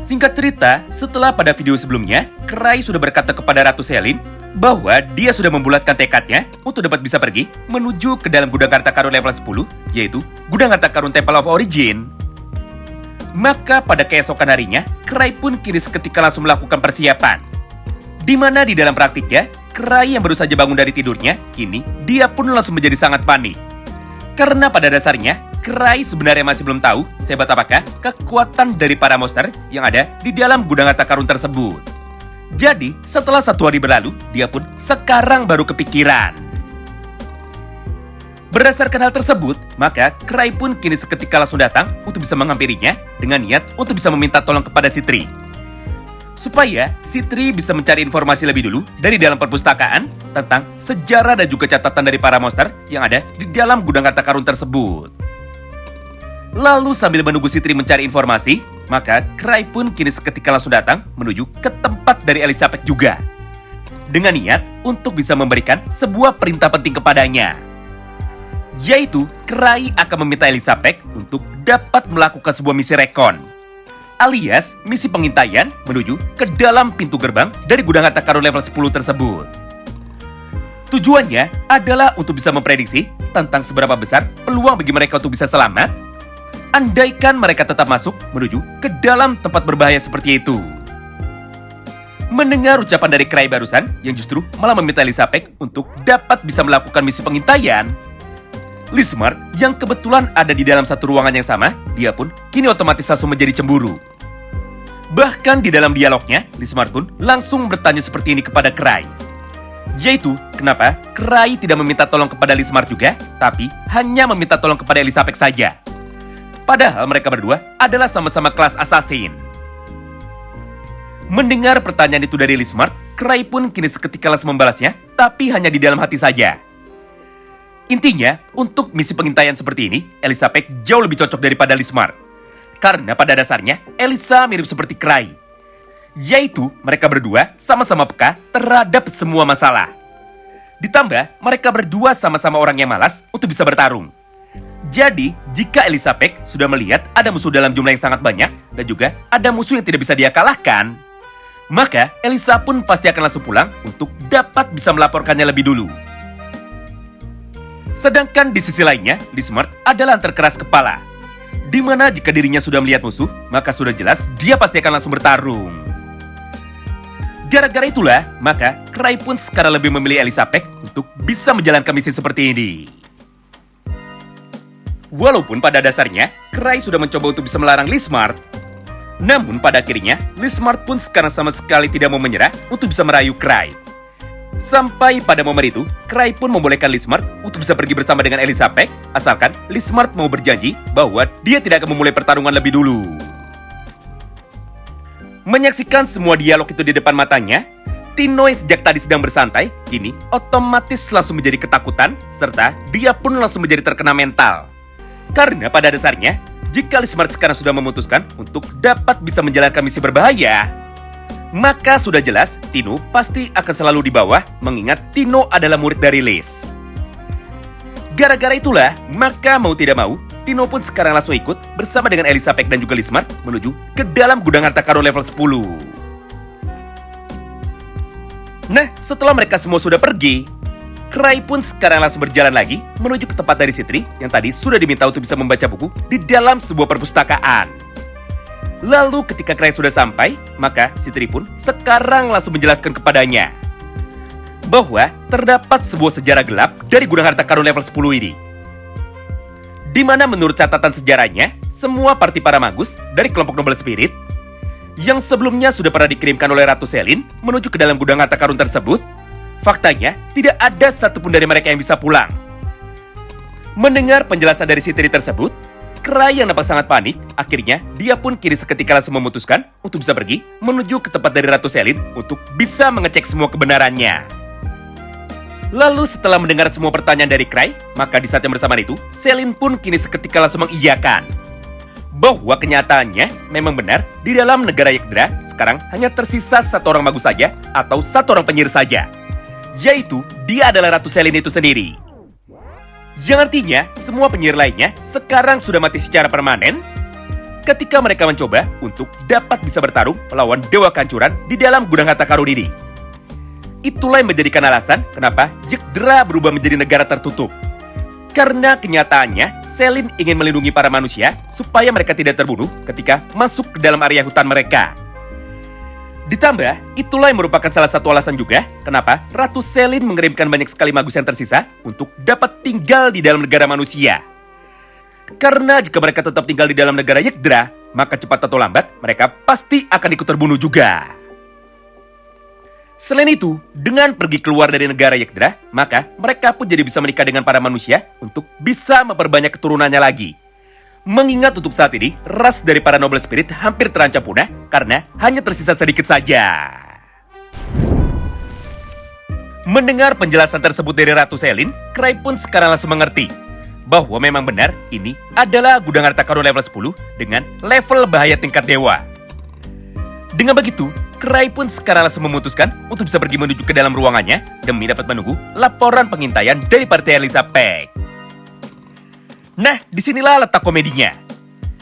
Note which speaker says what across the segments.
Speaker 1: Singkat cerita, setelah pada video sebelumnya, Cray sudah berkata kepada Ratu Selin bahwa dia sudah membulatkan tekadnya untuk dapat bisa pergi menuju ke dalam gudang harta karun level 10, yaitu gudang harta karun Temple of Origin. Maka pada keesokan harinya, Cray pun kini seketika langsung melakukan persiapan. Di mana di dalam praktiknya, Cray yang baru saja bangun dari tidurnya, kini dia pun langsung menjadi sangat panik. Karena pada dasarnya, Cray sebenarnya masih belum tahu sehebat apakah kekuatan dari para monster yang ada di dalam gudang harta karun tersebut. Jadi, setelah 1 hari berlalu, dia pun sekarang baru kepikiran. Berdasarkan hal tersebut, maka Cray pun kini seketika langsung datang untuk bisa menghampirinya dengan niat untuk bisa meminta tolong kepada si Tri. Supaya si Tri bisa mencari informasi lebih dulu dari dalam perpustakaan tentang sejarah dan juga catatan dari para monster yang ada di dalam gudang harta karun tersebut. Lalu sambil menunggu si Tri mencari informasi, maka Cray pun kini seketika langsung datang menuju ke tempat dari Elizabeth juga. Dengan niat untuk bisa memberikan sebuah perintah penting kepadanya. Yaitu, Cray akan meminta Elizabeth untuk dapat melakukan sebuah misi rekon. Alias, misi pengintaian menuju ke dalam pintu gerbang dari gudang harta karun level 10 tersebut. Tujuannya adalah untuk bisa memprediksi tentang seberapa besar peluang bagi mereka untuk bisa selamat andaikan mereka tetap masuk menuju ke dalam tempat berbahaya seperti itu. Mendengar ucapan dari Cray barusan yang justru malah meminta Elizabeth untuk dapat bisa melakukan misi pengintaian, Lismart yang kebetulan ada di dalam satu ruangan yang sama, dia pun kini otomatis langsung menjadi cemburu. Bahkan di dalam dialognya, Lismart pun langsung bertanya seperti ini kepada Cray. Yaitu, kenapa Cray tidak meminta tolong kepada Lismart juga, tapi hanya meminta tolong kepada Elizabeth saja. Padahal mereka berdua adalah sama-sama kelas assassin. Mendengar pertanyaan itu dari Lismart, Cray pun kini seketika langsung membalasnya, tapi hanya di dalam hati saja. Intinya, untuk misi pengintaian seperti ini, Elizabeth jauh lebih cocok daripada Lismart. Karena pada dasarnya, Elisa mirip seperti Cray. Yaitu, mereka berdua sama-sama peka terhadap semua masalah. Ditambah, mereka berdua sama-sama orang yang malas untuk bisa bertarung. Jadi, jika Elizabeth sudah melihat ada musuh dalam jumlah yang sangat banyak dan juga ada musuh yang tidak bisa dia kalahkan, maka Elisa pun pasti akan langsung pulang untuk dapat bisa melaporkannya lebih dulu. Sedangkan di sisi lainnya, Lismart adalah terkeras kepala. Di mana jika dirinya sudah melihat musuh, maka sudah jelas dia pasti akan langsung bertarung. Gara-gara itulah, maka Cray pun sekarang lebih memilih Elizabeth untuk bisa menjalankan misi seperti ini. Walaupun pada dasarnya, Cray sudah mencoba untuk bisa melarang Lismart. Namun pada akhirnya, Lismart pun sekarang sama sekali tidak mau menyerah untuk bisa merayu Cray. Sampai pada momen itu, Cray pun membolehkan Lismart untuk bisa pergi bersama dengan Elizabeth, asalkan Lismart mau berjanji bahwa dia tidak akan memulai pertarungan lebih dulu. Menyaksikan semua dialog itu di depan matanya, Tino yang sejak tadi sedang bersantai, kini otomatis langsung menjadi ketakutan, serta dia pun langsung menjadi terkena mental. Karena pada dasarnya, jika Lismart sekarang sudah memutuskan untuk dapat bisa menjalankan misi berbahaya, maka sudah jelas Tino pasti akan selalu di bawah, mengingat Tino adalah murid dari Liz. Gara-gara itulah, maka mau tidak mau, Tino pun sekarang langsung ikut bersama dengan Elizabeth dan juga Lismart menuju ke dalam gudang harta karun level 10. Nah, setelah mereka semua sudah pergi, Cray pun sekarang langsung berjalan lagi menuju ke tempat dari si Tri yang tadi sudah diminta untuk bisa membaca buku di dalam sebuah perpustakaan. Lalu ketika Cray sudah sampai, maka si Tri pun sekarang langsung menjelaskan kepadanya bahwa terdapat sebuah sejarah gelap dari gudang harta karun level 10 ini. Di mana menurut catatan sejarahnya, semua parti para magus dari kelompok Noble Spirit yang sebelumnya sudah pernah dikirimkan oleh Ratu Selin menuju ke dalam gudang harta karun tersebut, faktanya, tidak ada satupun dari mereka yang bisa pulang. Mendengar penjelasan dari si Tri tersebut, Cray yang nampak sangat panik, akhirnya dia pun kini seketika langsung memutuskan untuk bisa pergi menuju ke tempat dari Ratu Selin untuk bisa mengecek semua kebenarannya. Lalu setelah mendengar semua pertanyaan dari Cray, maka di saat yang bersamaan itu, Selin pun kini seketika langsung mengiyakan bahwa kenyataannya memang benar di dalam negara Yggdra sekarang hanya tersisa satu orang magus saja atau satu orang penyihir saja. Yaitu, dia adalah Ratu Selin itu sendiri. Yang artinya, semua penyihir lainnya sekarang sudah mati secara permanen. ketika mereka mencoba untuk dapat bisa bertarung melawan Dewa Kehancuran di dalam gudang harta karun ini. Itulah yang menjadikan alasan kenapa Yggdra berubah menjadi negara tertutup. Karena kenyataannya, Selin ingin melindungi para manusia supaya mereka tidak terbunuh ketika masuk ke dalam area hutan mereka. Ditambah, itulah yang merupakan salah satu alasan juga kenapa Ratu Selin mengirimkan banyak sekali magus yang tersisa untuk dapat tinggal di dalam negara manusia. Karena jika mereka tetap tinggal di dalam negara Yggdra, maka cepat atau lambat mereka pasti akan ikut terbunuh juga. Selain itu, dengan pergi keluar dari negara Yggdra, maka mereka pun jadi bisa menikah dengan para manusia untuk bisa memperbanyak keturunannya lagi. Mengingat untuk saat ini, ras dari para noble spirit hampir terancam punah karena hanya tersisa sedikit saja. Mendengar penjelasan tersebut dari Ratu Selin, Crai pun sekarang langsung mengerti bahwa memang benar ini adalah gudang harta karun level 10 dengan level bahaya tingkat dewa. Dengan begitu, Crai pun sekarang langsung memutuskan untuk bisa pergi menuju ke dalam ruangannya demi dapat menunggu laporan pengintaian dari partai Elizabeth. Nah, disinilah letak komedinya.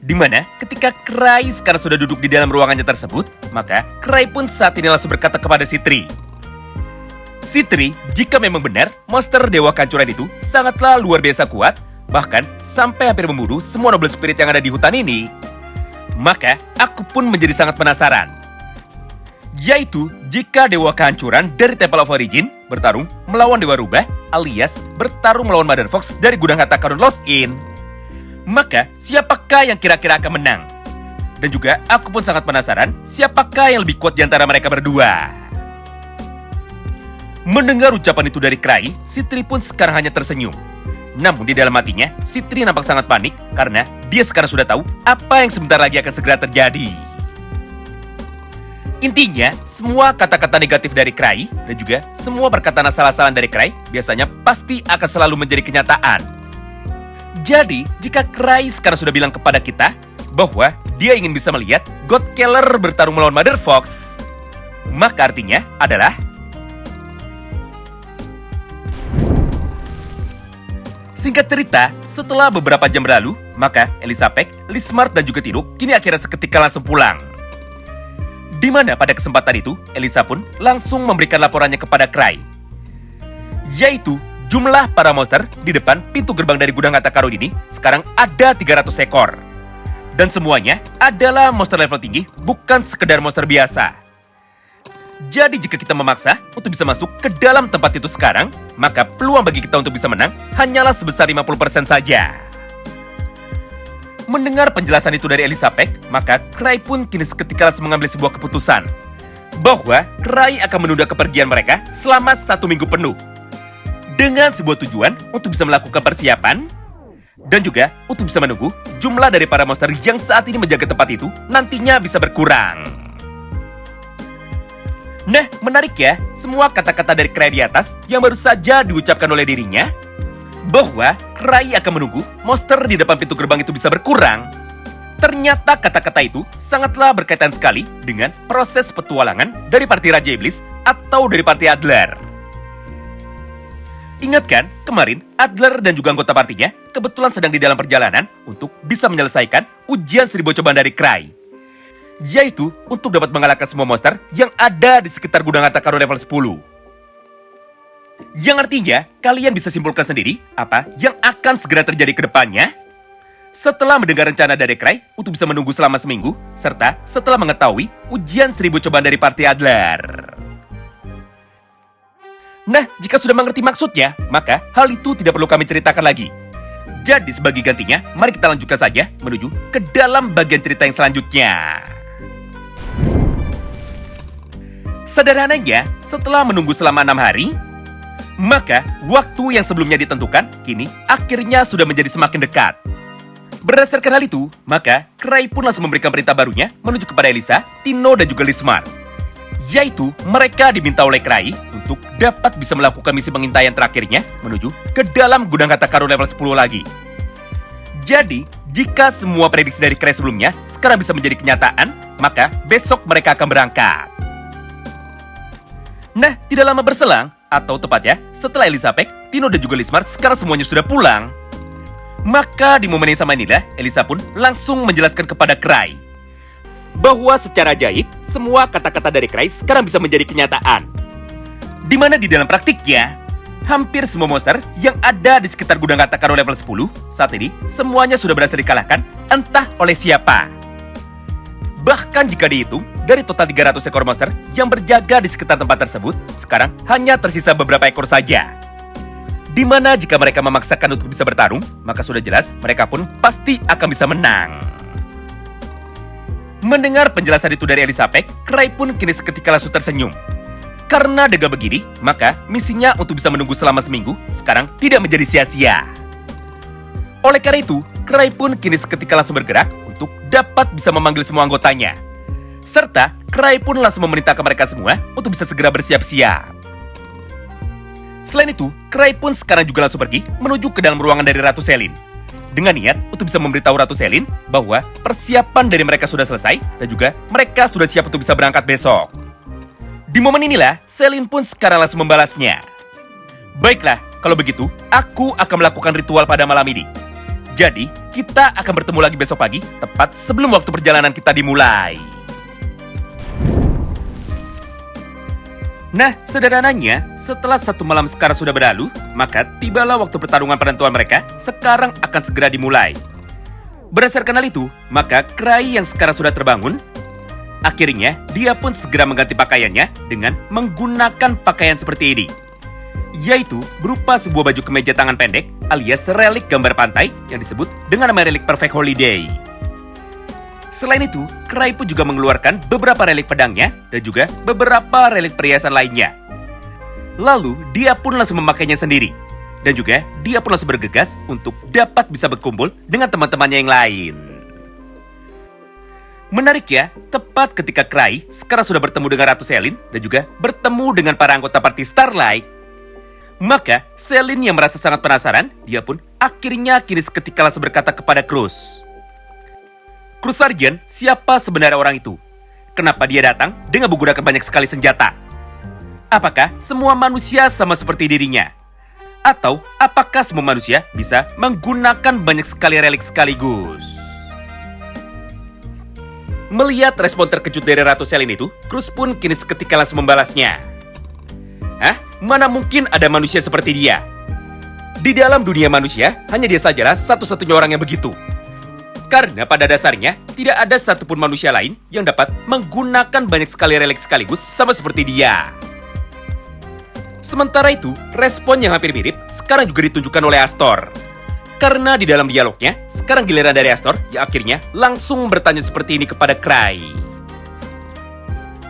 Speaker 1: Dimana ketika Crai sekarang sudah duduk di dalam ruangannya tersebut, maka Crai pun saat ini langsung berkata kepada Sitri. Sitri, jika memang benar monster Dewa Kehancuran itu sangatlah luar biasa kuat, bahkan sampai hampir membunuh semua noble spirit yang ada di hutan ini, maka aku pun menjadi sangat penasaran. Yaitu jika Dewa Kehancuran dari Temple of Origin bertarung melawan Dewa Rubah alias bertarung melawan Mother Fox dari gudang harta karun Lost Inn, maka siapakah yang kira-kira akan menang? Dan juga aku pun sangat penasaran siapakah yang lebih kuat di antara mereka berdua. Mendengar ucapan itu dari Crai, Sitri pun sekarang hanya tersenyum. Namun di dalam hatinya, Sitri nampak sangat panik karena dia sekarang sudah tahu apa yang sebentar lagi akan segera terjadi. Intinya, semua kata-kata negatif dari Crai dan juga semua perkataan asal-asalan dari Crai biasanya pasti akan selalu menjadi kenyataan. Jadi, jika Crai sekarang sudah bilang kepada kita bahwa dia ingin bisa melihat God Keller bertarung melawan Mother Fox, maka artinya adalah singkat cerita, setelah beberapa jam berlalu, maka Elizabeth, Lismart dan juga Tino kini akhirnya seketika langsung pulang. Di mana pada kesempatan itu, Elisa pun langsung memberikan laporannya kepada Crai. Yaitu, jumlah para monster di depan pintu gerbang dari gudang harta karun ini sekarang ada 300 ekor. Dan semuanya adalah monster level tinggi, bukan sekedar monster biasa. Jadi jika kita memaksa untuk bisa masuk ke dalam tempat itu sekarang, maka peluang bagi kita untuk bisa menang hanyalah sebesar 50% saja. Mendengar penjelasan itu dari Elizabeth, maka Crai pun kini seketika langsung mengambil sebuah keputusan bahwa Crai akan menunda kepergian mereka selama 1 minggu penuh dengan sebuah tujuan untuk bisa melakukan persiapan dan juga untuk bisa menunggu jumlah dari para monster yang saat ini menjaga tempat itu nantinya bisa berkurang. Nah, menarik ya, semua kata-kata dari Crai di atas yang baru saja diucapkan oleh dirinya bahwa Crai akan menunggu monster di depan pintu gerbang itu bisa berkurang. Ternyata kata-kata itu sangatlah berkaitan sekali dengan proses petualangan dari parti Raja Iblis atau dari parti Adler. Ingat kan, kemarin Adler dan juga anggota partinya kebetulan sedang di dalam perjalanan untuk bisa menyelesaikan ujian 1000 cobaan dari Crai. Yaitu untuk dapat mengalahkan semua monster yang ada di sekitar gudang harta karun level 10. Yang artinya, kalian bisa simpulkan sendiri apa yang akan segera terjadi ke depannya. Setelah mendengar rencana dari Crai untuk bisa menunggu selama seminggu, serta setelah mengetahui ujian 1000 cobaan dari parti Adler. Nah, jika sudah mengerti maksudnya, maka hal itu tidak perlu kami ceritakan lagi. Jadi sebagai gantinya, mari kita lanjutkan saja menuju ke dalam bagian cerita yang selanjutnya. Sederhananya, setelah menunggu selama 6 hari, maka waktu yang sebelumnya ditentukan kini akhirnya sudah menjadi semakin dekat. Berdasarkan hal itu, maka Crai pun langsung memberikan perintah barunya menuju kepada Elisa, Tino dan juga Lismart. Yaitu mereka diminta oleh Crai untuk dapat bisa melakukan misi pengintaian terakhirnya menuju ke dalam gudang harta karun level 10 lagi. Jadi, jika semua prediksi dari Crai sebelumnya sekarang bisa menjadi kenyataan, maka besok mereka akan berangkat. Nah, tidak lama berselang, atau tepatnya setelah Elizabeth, Tino dan juga Lismart sekarang semuanya sudah pulang, Maka di momen yang sama inilah, Elisa pun langsung menjelaskan kepada Cry bahwa secara ajaib, semua kata-kata dari Cry sekarang bisa menjadi kenyataan. Di mana di dalam praktiknya, hampir semua monster yang ada di sekitar gudang kata karo level 10 saat ini semuanya sudah berhasil dikalahkan entah oleh siapa. Bahkan jika dihitung, dari total 300 ekor monster yang berjaga di sekitar tempat tersebut, sekarang hanya tersisa beberapa ekor saja. Di mana jika mereka memaksakan untuk bisa bertarung, maka sudah jelas mereka pun pasti akan bisa menang. Mendengar penjelasan itu dari Elizabeth, Cry pun kini seketika langsung tersenyum. Karena dengan begini, maka misinya untuk bisa menunggu selama seminggu sekarang tidak menjadi sia-sia. Oleh karena itu, Cry pun kini seketika langsung bergerak untuk dapat bisa memanggil semua anggotanya. Serta, Cry pun langsung memerintahkan mereka semua untuk bisa segera bersiap-siap. Selain itu, Cry pun sekarang juga langsung pergi menuju ke dalam ruangan dari Ratu Selin. Dengan niat untuk bisa memberitahu Ratu Selin bahwa persiapan dari mereka sudah selesai dan juga mereka sudah siap untuk bisa berangkat besok. Di momen inilah, Selin pun sekarang langsung membalasnya. Baiklah, kalau begitu, aku akan melakukan ritual pada malam ini. Jadi, kita akan bertemu lagi besok pagi, tepat sebelum waktu perjalanan kita dimulai. Nah, sederhananya, setelah satu malam sekarang sudah berlalu, maka tibalah waktu pertarungan penentuan mereka sekarang akan segera dimulai. Berdasarkan hal itu, maka Cry yang sekarang sudah terbangun, akhirnya dia pun segera mengganti pakaiannya dengan menggunakan pakaian seperti ini. Yaitu berupa sebuah baju kemeja tangan pendek alias relik gambar pantai yang disebut dengan nama relik Perfect Holiday. Selain itu, Cry pun juga mengeluarkan beberapa relik pedangnya dan juga beberapa relik perhiasan lainnya. Lalu, dia pun langsung memakainya sendiri. Dan juga, dia pun langsung bergegas untuk dapat bisa berkumpul dengan teman-temannya yang lain. Menarik ya, tepat ketika Cry sekarang sudah bertemu dengan Ratu Selin dan juga bertemu dengan para anggota party Starlight, maka Selin yang merasa sangat penasaran, dia pun akhirnya kini seketika langsung berkata kepada Cruz. Cruz Sargent, siapa sebenarnya orang itu? Kenapa dia datang dengan menggunakan banyak sekali senjata? Apakah semua manusia sama seperti dirinya? Atau apakah semua manusia bisa menggunakan banyak sekali relik sekaligus? Melihat respon terkejut dari Ratu Selin itu, Cruz pun kini seketika langsung membalasnya. Hah? Mana mungkin ada manusia seperti dia? Di dalam dunia manusia, hanya dia sajalah satu-satunya orang yang begitu. Karena pada dasarnya, tidak ada satupun manusia lain yang dapat menggunakan banyak sekali relik sekaligus sama seperti dia. Sementara itu, respon yang hampir mirip sekarang juga ditunjukkan oleh Astor. Karena di dalam dialognya, sekarang giliran dari Astor yang akhirnya langsung bertanya seperti ini kepada Cry.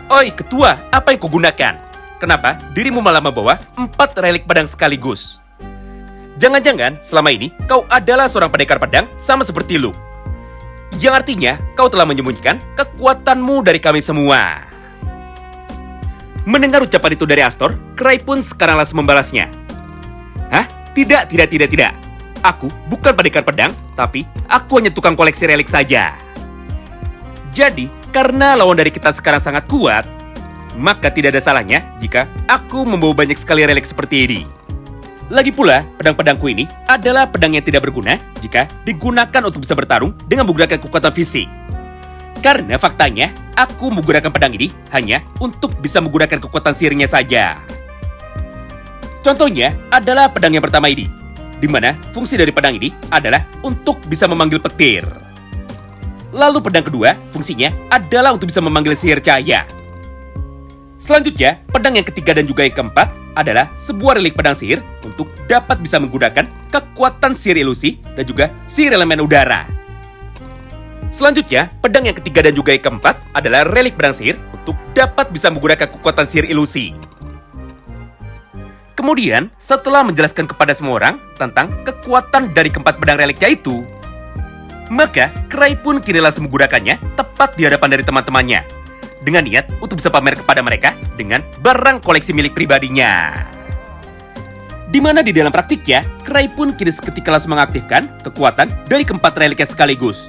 Speaker 1: Oi, ketua, apa yang kau gunakan? Kenapa dirimu malah membawa 4 relik pedang sekaligus? Jangan-jangan selama ini kau adalah seorang pendekar pedang sama seperti Luke. Yang artinya kau telah menyembunyikan kekuatanmu dari kami semua. Mendengar ucapan itu dari Astor, Cry pun sekarang langsung membalasnya. Hah? Tidak. Aku bukan pendekar pedang, tapi aku hanya tukang koleksi relik saja. Jadi, karena lawan dari kita sekarang sangat kuat, maka tidak ada salahnya jika aku membawa banyak sekali relik seperti ini. Lagi pula, pedang-pedangku ini adalah pedang yang tidak berguna jika digunakan untuk bisa bertarung dengan menggunakan kekuatan fisik. Karena faktanya, aku menggunakan pedang ini hanya untuk bisa menggunakan kekuatan sihirnya saja. Contohnya adalah pedang yang pertama ini, di mana fungsi dari pedang ini adalah untuk bisa memanggil petir. Lalu pedang kedua, fungsinya adalah untuk bisa memanggil sihir cahaya. Selanjutnya, pedang yang ketiga dan juga yang keempat adalah sebuah relik pedang sihir untuk dapat bisa menggunakan kekuatan sihir ilusi dan juga sihir elemen udara. Selanjutnya, pedang yang ketiga dan juga yang keempat adalah relik pedang sihir untuk dapat bisa menggunakan kekuatan sihir ilusi. Kemudian, setelah menjelaskan kepada semua orang tentang kekuatan dari keempat pedang reliknya itu, maka Cry pun kini langsung menggunakannya tepat di hadapan dari teman-temannya, dengan niat untuk bisa pamer kepada mereka dengan barang koleksi milik pribadinya. Di mana di dalam praktiknya, Cry pun kini seketika langsung mengaktifkan kekuatan dari keempat reliknya sekaligus.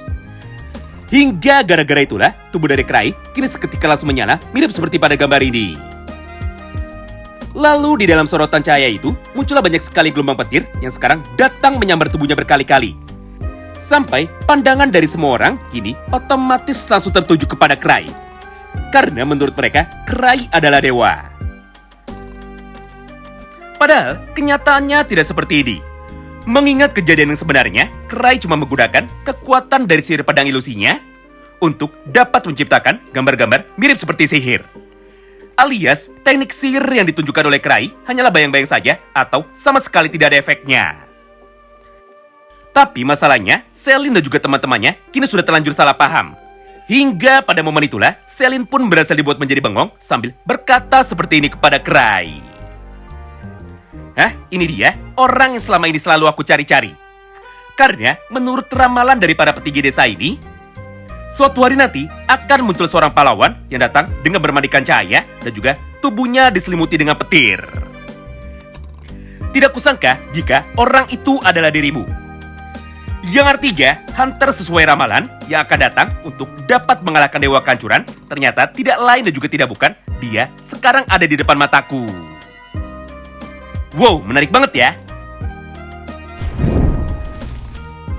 Speaker 1: Hingga gara-gara itulah, tubuh dari Cry kini seketika langsung menyala mirip seperti pada gambar ini. Lalu di dalam sorotan cahaya itu, muncullah banyak sekali gelombang petir yang sekarang datang menyambar tubuhnya berkali-kali, Sampai pandangan dari semua orang kini otomatis langsung tertuju kepada Cry. Karena menurut mereka, Cry adalah dewa. Padahal, kenyataannya tidak seperti ini. Mengingat kejadian yang sebenarnya, Cry cuma menggunakan kekuatan dari sihir pedang ilusinya untuk dapat menciptakan gambar-gambar mirip seperti sihir. Alias, teknik sihir yang ditunjukkan oleh Cry hanyalah bayang-bayang saja atau sama sekali tidak ada efeknya. Tapi masalahnya, Celine dan juga teman-temannya kini sudah terlanjur salah paham. Hingga pada momen itulah, Celine pun berhasil dibuat menjadi bengong sambil berkata seperti ini kepada Cry. Hah, ini dia orang yang selama ini selalu aku cari-cari. Karena menurut ramalan dari para petinggi desa ini, suatu hari nanti akan muncul seorang pahlawan yang datang dengan bermandikan cahaya dan juga tubuhnya diselimuti dengan petir. Tidak kusangka jika orang itu adalah dirimu. Yang artinya, Hunter sesuai ramalan yang akan datang untuk dapat mengalahkan Dewa Kancuran ternyata tidak lain dan juga tidak bukan, dia sekarang ada di depan mataku. Wow, menarik banget ya.